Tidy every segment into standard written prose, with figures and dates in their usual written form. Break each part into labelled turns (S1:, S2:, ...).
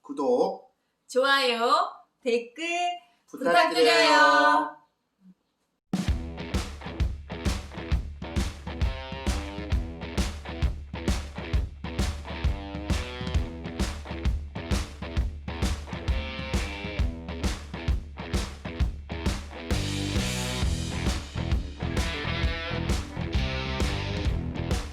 S1: 구독,
S2: 좋아요, 댓글
S1: 부탁드려요.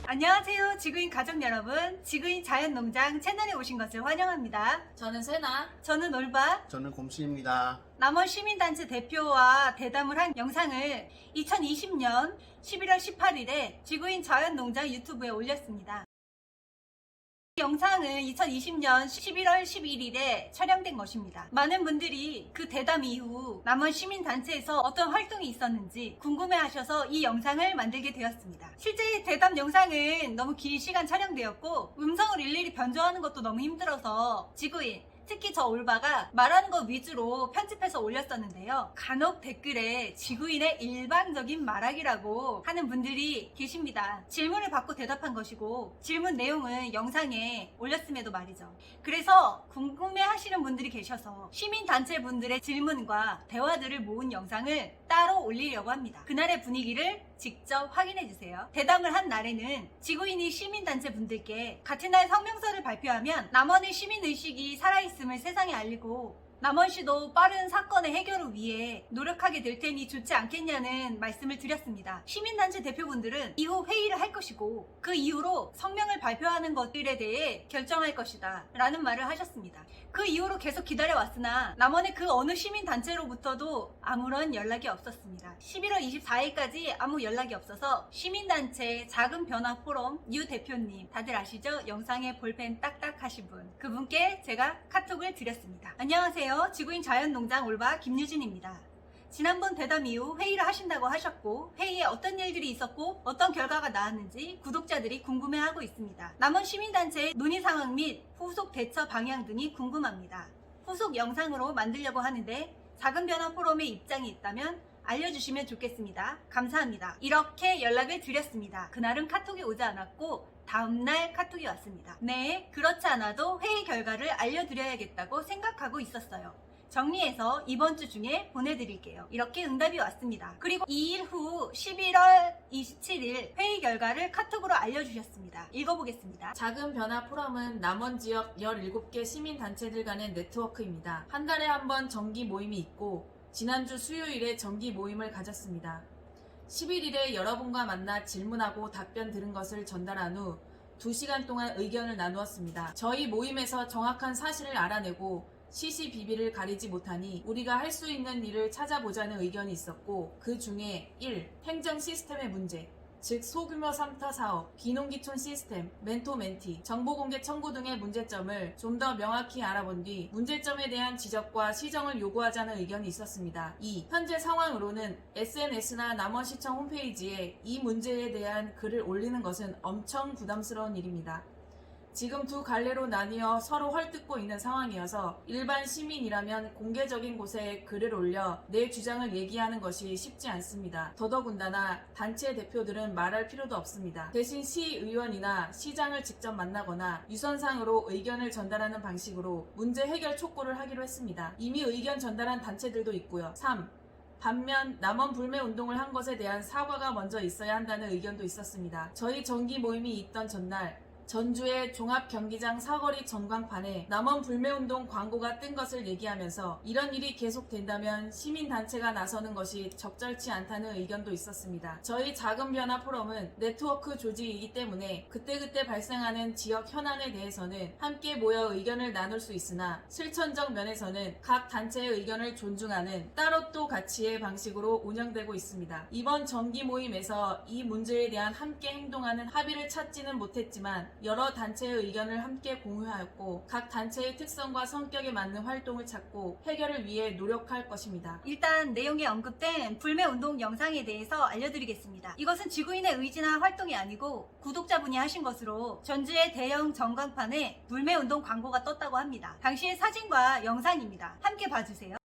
S3: 안녕하세요, 지구인 가족 여러분. 지구인 자연농장 채널에 오신 것을 환영합니다.
S2: 저는 세나.
S3: 저는 올바
S1: 저는 곰씨입니다.
S3: 남원 시민단체 대표와 대담을 한 영상을 2020년 11월 18일에 지구인 자연농장 유튜브에 올렸습니다. 이 영상은 2020년 11월 11일에 촬영된 것입니다. 많은 분들이 그 대담 이후 남원 시민단체에서 어떤 활동이 있었는지 궁금해하셔서 이 영상을 만들게 되었습니다. 실제 대담 영상은 너무 긴 시간 촬영되었고 음성을 일일이 변조하는 것도 너무 힘들어서 지구인, 특히 저 올바가 말하는 것 위주로 편집해서 올렸었는데요. 간혹 댓글에 지구인의 일방적인 말하기라고 하는 분들이 계십니다. 질문을 받고 대답한 것이고 질문 내용은 영상에 올렸음에도 말이죠. 그래서 궁금해 하시는 분들이 계셔서 시민단체 분들의 질문과 대화들을 모은 영상을 따로 올리려고 합니다. 그날의 분위기를 직접 확인해주세요. 대담을 한 날에는 지구인이 시민단체 분들께 같은 날 성명서를 발표하면 남원의 시민의식이 살아있음을 세상에 알리고 남원시도 빠른 사건의 해결을 위해 노력하게 될 테니 좋지 않겠냐는 말씀을 드렸습니다. 시민단체 대표분들은 이후 회의를 할 것이고 그 이후로 성명을 발표하는 것들에 대해 결정할 것이다 라는 말을 하셨습니다. 그 이후로 계속 기다려왔으나 남원의 그 어느 시민단체로부터도 아무런 연락이 없었습니다. 11월 24일까지 아무 연락이 없어서 시민단체 작은 변화 포럼 유 대표님, 다들 아시죠? 영상에 볼펜 딱딱 하신 분, 그분께 제가 카톡을 드렸습니다. 안녕하세요, 지구인 자연농장 올바 김유진입니다. 지난번 대담 이후 회의를 하신다고 하셨고 회의에 어떤 일들이 있었고 어떤 결과가 나왔는지 구독자들이 궁금해하고 있습니다. 남원 시민단체의 논의 상황 및 후속 대처 방향 등이 궁금합니다. 후속 영상으로 만들려고 하는데 작은 변화 포럼의 입장이 있다면 알려주시면 좋겠습니다. 감사합니다. 이렇게 연락을 드렸습니다. 그날은 카톡이 오지 않았고 다음날 카톡이 왔습니다. 네, 그렇지 않아도 회의 결과를 알려드려야겠다고 생각하고 있었어요. 정리해서 이번 주 중에 보내드릴게요. 이렇게 응답이 왔습니다. 그리고 2일 후 11월 27일 회의 결과를 카톡으로 알려주셨습니다. 읽어보겠습니다.
S2: 작은 변화 포럼은 남원 지역 17개 시민단체들 간의 네트워크입니다. 한 달에 한 번 정기 모임이 있고 지난주 수요일에 정기 모임을 가졌습니다. 11일에 여러분과 만나 질문하고 답변 들은 것을 전달한 후 2시간 동안 의견을 나누었습니다. 저희 모임에서 정확한 사실을 알아내고 시시비비를 가리지 못하니 우리가 할 수 있는 일을 찾아보자는 의견이 있었고 그 중에 1. 행정 시스템의 문제, 즉 소규모 삼터 사업, 귀농귀촌 시스템, 멘토멘티, 정보공개 청구 등의 문제점을 좀 더 명확히 알아본 뒤 문제점에 대한 지적과 시정을 요구하자는 의견이 있었습니다. 2. 현재 상황으로는 SNS나 남원시청 홈페이지에 이 문제에 대한 글을 올리는 것은 엄청 부담스러운 일입니다. 지금 두 갈래로 나뉘어 서로 헐뜯고 있는 상황이어서 일반 시민이라면 공개적인 곳에 글을 올려 내 주장을 얘기하는 것이 쉽지 않습니다. 더더군다나 단체 대표들은 말할 필요도 없습니다. 대신 시의원이나 시장을 직접 만나거나 유선상으로 의견을 전달하는 방식으로 문제 해결 촉구를 하기로 했습니다. 이미 의견 전달한 단체들도 있고요. 3. 반면 남원 불매 운동을 한 것에 대한 사과가 먼저 있어야 한다는 의견도 있었습니다. 저희 정기 모임이 있던 전날 전주의 종합경기장 사거리 전광판에 남원 불매운동 광고가 뜬 것을 얘기하면서 이런 일이 계속된다면 시민단체가 나서는 것이 적절치 않다는 의견도 있었습니다. 저희 작은 변화 포럼은 네트워크 조직이기 때문에 그때그때 발생하는 지역 현안에 대해서는 함께 모여 의견을 나눌 수 있으나 실천적 면에서는 각 단체의 의견을 존중하는 따로 또 가치의 방식으로 운영되고 있습니다. 이번 정기 모임에서 이 문제에 대한 함께 행동하는 합의를 찾지는 못했지만 여러 단체의 의견을 함께 공유하였고 각 단체의 특성과 성격에 맞는 활동을 찾고 해결을 위해 노력할 것입니다.
S3: 일단 내용에 언급된 불매운동 영상에 대해서 알려드리겠습니다. 이것은 지구인의 의지나 활동이 아니고 구독자분이 하신 것으로 전주의 대형 전광판에 불매운동 광고가 떴다고 합니다. 당시의 사진과 영상입니다. 함께 봐주세요.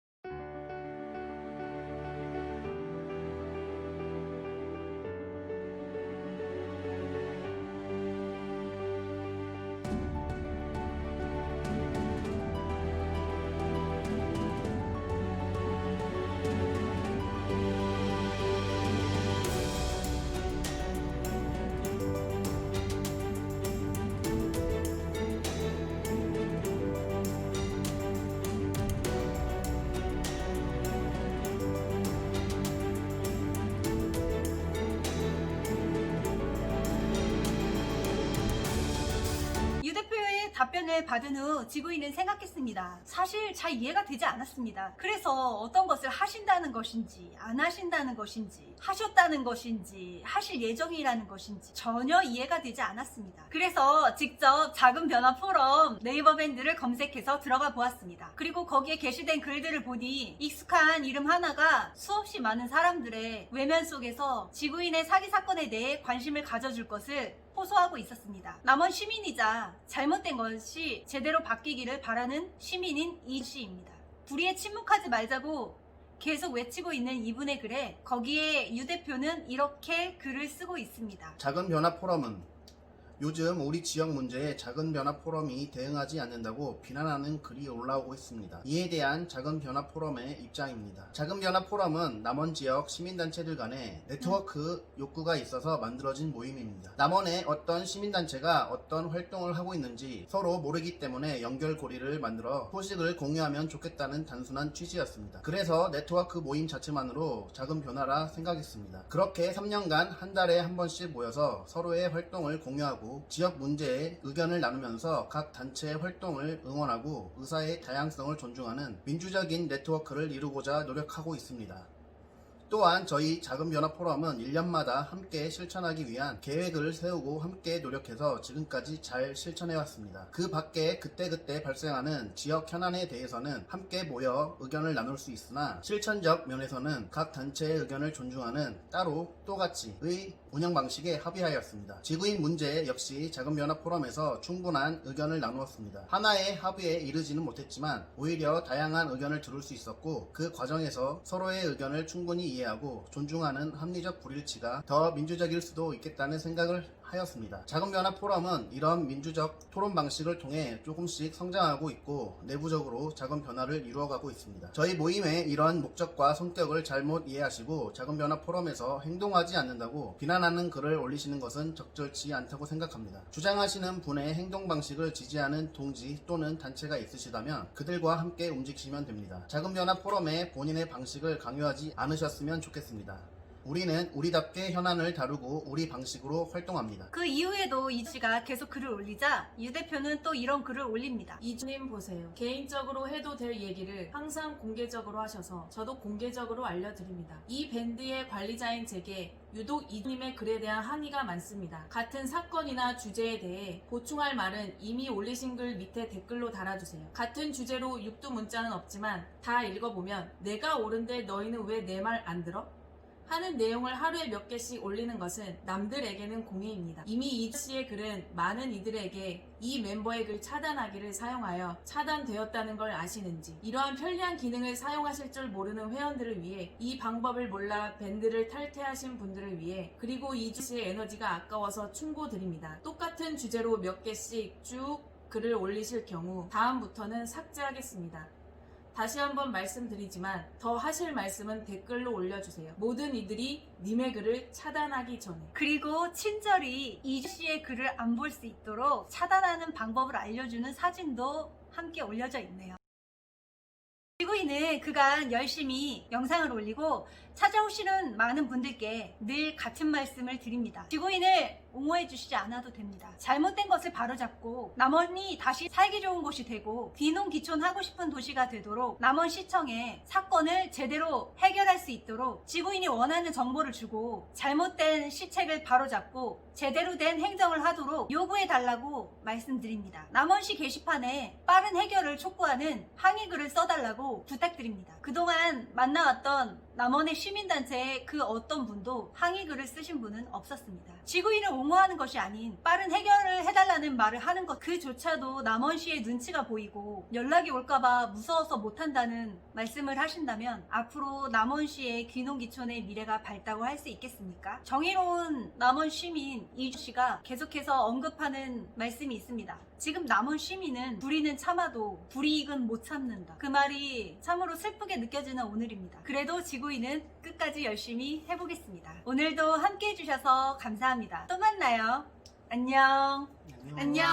S3: 답변을 받은 후 지구인은 생각했습니다. 사실 잘 이해가 되지 않았습니다. 그래서 어떤 것을 하신다는 것인지 안 하신다는 것인지 하셨다는 것인지 하실 예정이라는 것인지 전혀 이해가 되지 않았습니다. 그래서 직접 작은 변화 포럼 네이버 밴드를 검색해서 들어가 보았습니다. 그리고 거기에 게시된 글들을 보니 익숙한 이름 하나가 수없이 많은 사람들의 외면 속에서 지구인의 사기 사건에 대해 관심을 가져줄 것을 호소하고 있었습니다. 남원 시민이자 잘못된 것이 제대로 바뀌기를 바라는 시민인 이씨입니다. 불의에 침묵하지 말자고 계속 외치고 있는 이분의 글에 거기에 유 대표는 이렇게 글을 쓰고 있습니다.
S1: 작은 변화 포럼은 요즘 우리 지역 문제에 작은 변화 포럼이 대응하지 않는다고 비난하는 글이 올라오고 있습니다. 이에 대한 작은 변화 포럼의 입장입니다. 작은 변화 포럼은 남원 지역 시민단체들 간의 네트워크 욕구가 있어서 만들어진 모임입니다. 남원의 어떤 시민단체가 어떤 활동을 하고 있는지 서로 모르기 때문에 연결고리를 만들어 소식을 공유하면 좋겠다는 단순한 취지였습니다. 그래서 네트워크 모임 자체만으로 작은 변화라 생각했습니다. 그렇게 3년간 한 달에 한 번씩 모여서 서로의 활동을 공유하고 지역 문제에 의견을 나누면서 각 단체의 활동을 응원하고 의사의 다양성을 존중하는 민주적인 네트워크를 이루고자 노력하고 있습니다. 또한 저희 작은 변화 포럼은 1년마다 함께 실천하기 위한 계획을 세우고 함께 노력해서 지금까지 잘 실천해왔습니다. 그 밖에 그때그때 발생하는 지역 현안에 대해서는 함께 모여 의견을 나눌 수 있으나 실천적 면에서는 각 단체의 의견을 존중하는 따로 또같이의 운영 방식에 합의하였습니다. 지구인 문제 역시 작은 변화 포럼에서 충분한 의견을 나누었습니다. 하나의 합의에 이르지는 못했지만 오히려 다양한 의견을 들을 수 있었고 그 과정에서 서로의 의견을 충분히 이해하고 존중하는 합리적 불일치가 더 민주적일 수도 있겠다는 생각을 하였습니다. 작은 변화 포럼은 이런 민주적 토론 방식을 통해 조금씩 성장하고 있고 내부적으로 작은 변화를 이루어가고 있습니다. 저희 모임의 이런 목적과 성격을 잘못 이해하시고 작은 변화 포럼에서 행동하지 않는다고 비난하는 글을 올리시는 것은 적절치 않다고 생각합니다. 주장하시는 분의 행동 방식을 지지하는 동지 또는 단체가 있으시다면 그들과 함께 움직이시면 됩니다. 작은 변화 포럼의 본인의 방식을 강요하지 않으셨으면 좋겠습니다. 우리는 우리답게 현안을 다루고 우리 방식으로 활동합니다.
S3: 그 이후에도 이 씨가 계속 글을 올리자 유 대표는 또 이런 글을 올립니다.
S2: 이주님 보세요. 개인적으로 해도 될 얘기를 항상 공개적으로 하셔서 저도 공개적으로 알려드립니다. 이 밴드의 관리자인 제게 유독 이주님의 글에 대한 항의가 많습니다. 같은 사건이나 주제에 대해 보충할 말은 이미 올리신 글 밑에 댓글로 달아주세요. 같은 주제로 육두 문자는 없지만 다 읽어보면 내가 옳은데 너희는 왜 내 말 안 들어? 하는 내용을 하루에 몇 개씩 올리는 것은 남들에게는 공해입니다. 이미 이씨의 글은 많은 이들에게 이 멤버의 글 차단하기를 사용하여 차단되었다는 걸 아시는지 이러한 편리한 기능을 사용하실 줄 모르는 회원들을 위해 이 방법을 몰라 밴드를 탈퇴하신 분들을 위해 그리고 이씨의 에너지가 아까워서 충고드립니다. 똑같은 주제로 몇 개씩 쭉 글을 올리실 경우 다음부터는 삭제하겠습니다. 다시 한번 말씀드리지만 더 하실 말씀은 댓글로 올려주세요. 모든 이들이 님의 글을 차단하기 전에.
S3: 그리고 친절히 이 씨의 글을 안 볼 수 있도록 차단하는 방법을 알려주는 사진도 함께 올려져 있네요. 지구인은 그간 열심히 영상을 올리고 찾아오시는 많은 분들께 늘 같은 말씀을 드립니다. 지구인을 옹호해 주시지 않아도 됩니다. 잘못된 것을 바로잡고 남원이 다시 살기 좋은 곳이 되고 귀농귀촌하고 싶은 도시가 되도록 남원시청에 사건을 제대로 해결할 수 있도록 지구인이 원하는 정보를 주고 잘못된 시책을 바로잡고 제대로 된 행정을 하도록 요구해 달라고 말씀드립니다. 남원시 게시판에 빠른 해결을 촉구하는 항의글을 써달라고 부탁드립니다. 그동안 만나왔던 남원의 시민단체의 그 어떤 분도 항의글을 쓰신 분은 없었습니다. 지구인을 옹호하는 것이 아닌 빠른 해결을 해달라는 말을 하는 것 그조차도 남원시의 눈치가 보이고 연락이 올까봐 무서워서 못한다는 말씀을 하신다면 앞으로 남원시의 귀농귀촌의 미래가 밝다고 할 수 있겠습니까? 정의로운 남원 시민 이주씨가 계속해서 언급하는 말씀이 있습니다. 지금 남원 시민은 불의는 참아도 불이익은 못 참는다. 그 말이 참으로 슬프게 느껴지는 오늘입니다. 그래도 지구인은 끝까지 열심히 해보겠습니다. 오늘도 함께 해주셔서 감사합니다. 또 만나요. 안녕. 안녕.